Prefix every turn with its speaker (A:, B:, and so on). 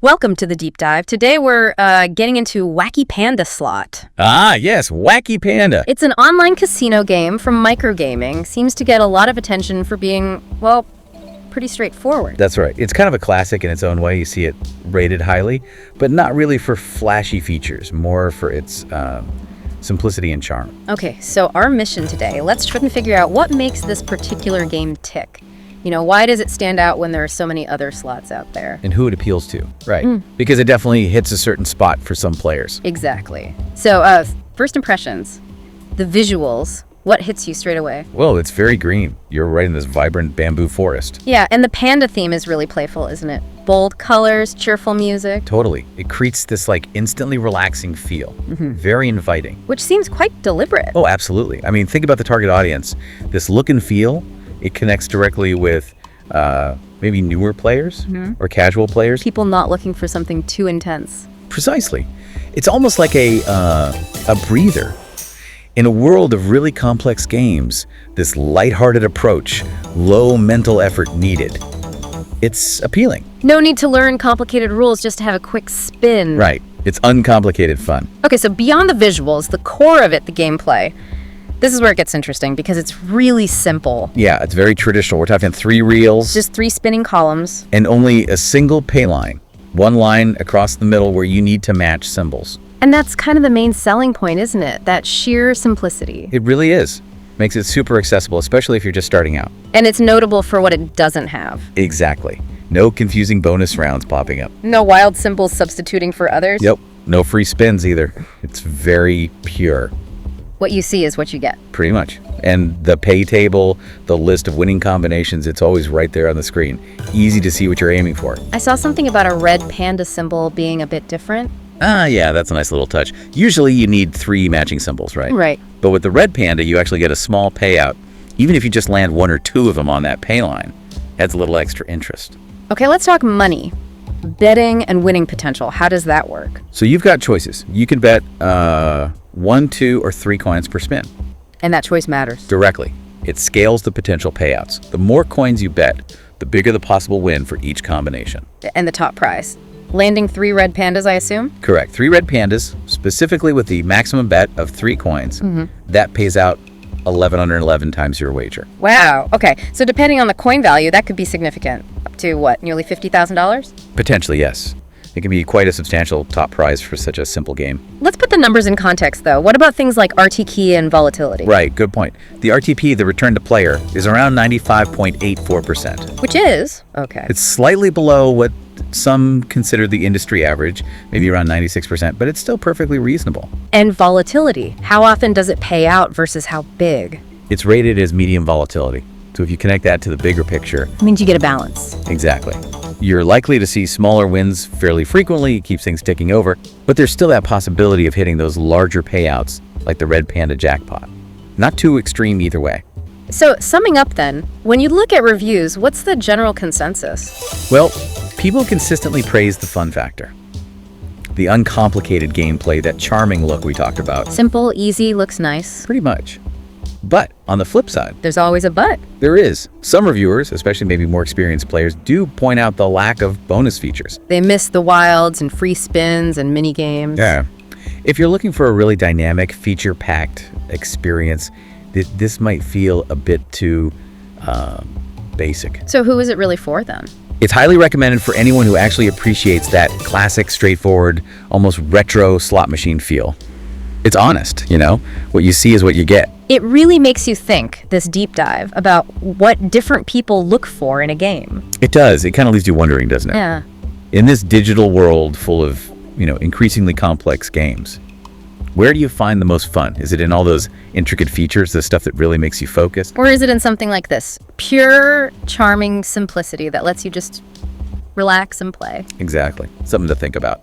A: Welcome to the deep dive. Today we're getting into Wacky Panda Slot.
B: Ah, yes, Wacky Panda.
A: It's an online casino game from Microgaming. Seems to get a lot of attention for being, well, pretty straightforward.
B: That's right. It's kind of a classic in its own way. You see it rated highly, but not really for flashy features, more for its simplicity and charm.
A: Okay, so our mission today, let's try and figure out what makes this particular game tick. You know, why does it stand out when there are so many other slots out there?
B: And who it appeals to, right? Because it definitely hits a certain spot for some players.
A: Exactly. So, first impressions, the visuals, what hits you straight away?
B: Well, it's very green. You're right in this vibrant bamboo forest.
A: Yeah, and the panda theme is really playful, isn't it? Bold colors, cheerful music.
B: Totally. It creates this instantly relaxing feel. Very inviting.
A: Which seems quite deliberate.
B: Oh, absolutely. I mean, think about the target audience. This look and feel, it connects directly with maybe newer players or casual players.
A: People not looking for something too intense.
B: Precisely. It's almost like a breather. In a world of really complex games, this lighthearted approach, low mental effort needed. It's appealing.
A: No need to learn complicated rules just to have a quick spin.
B: Right. It's uncomplicated fun.
A: Okay, so beyond the visuals, the core of it, the gameplay, this is where it gets interesting because it's really simple.
B: Yeah, it's very traditional. We're talking 3 reels.
A: Just 3 spinning columns.
B: And only a single payline. One line across the middle where you need to match symbols.
A: And that's kind of the main selling point, isn't it? That sheer simplicity.
B: It really is. Makes it super accessible, especially if you're just starting out.
A: And it's notable for what it doesn't have.
B: Exactly. No confusing bonus rounds popping up.
A: No wild symbols substituting for others.
B: Yep. No free spins either. It's very pure.
A: What you see is what you get.
B: Pretty much. And the pay table, the list of winning combinations, it's always right there on the screen. Easy to see what you're aiming for.
A: I saw something about a red panda symbol being a bit different.
B: Ah, yeah, that's a nice little touch. Usually you need 3 matching symbols, right?
A: Right.
B: But with the red panda, you actually get a small payout. Even if you just land 1 or 2 of them on that pay line, adds a little extra interest.
A: Okay, let's talk money. Betting and winning potential. How does that work?
B: So you've got choices. You can bet 1, 2, or 3 coins per spin.
A: And that choice matters.
B: Directly. It scales the potential payouts. The more coins you bet, the bigger the possible win for each combination.
A: And the top prize. Landing 3 red pandas, I assume?
B: Correct. 3 red pandas, specifically with the maximum bet of 3 coins. That pays out 1,111 times your wager.
A: Wow. Okay. So depending on the coin value, that could be significant. Up to what, nearly $50,000?
B: Potentially, yes. It can be quite a substantial top prize for such a simple game.
A: Let's put the numbers in context, though. What about things like RT key and volatility?
B: Right, good point. The RTP, the return to player, is around 95.84%.
A: Which is? Okay.
B: It's slightly below what some consider the industry average, maybe around 96%, but it's still perfectly reasonable.
A: And volatility. How often does it pay out versus how big?
B: It's rated as medium volatility. So if you connect that to the bigger picture...
A: It means you get a balance.
B: Exactly. You're likely to see smaller wins fairly frequently, it keeps things ticking over, but there's still that possibility of hitting those larger payouts like the red panda jackpot. Not too extreme either way.
A: So, summing up then, when you look at reviews, what's the general consensus?
B: Well, people consistently praise the fun factor. The uncomplicated gameplay, that charming look we talked about.
A: Simple, easy, looks nice.
B: Pretty much. But on the flip side,
A: There's always a but.
B: there is. Some reviewers, especially maybe more experienced players, do point out the lack of bonus features.
A: They miss the wilds and free spins and mini games.
B: Yeah. If you're looking for a really dynamic, feature-packed experience, this might feel a bit too basic.
A: So who is it really for then?
B: It's highly recommended for anyone who actually appreciates that classic, straightforward, almost retro slot machine feel. It's honest, you know? What you see is what you get.
A: It really makes you think, this deep dive, about what different people look for in a game.
B: It does. It kind of leaves you wondering, doesn't it?
A: Yeah.
B: In this digital world full of, increasingly complex games, where do you find the most fun? Is it in all those intricate features, the stuff that really makes you focus?
A: Or is it in something like this? Pure, charming simplicity that lets you just relax and play.
B: Exactly. Something to think about.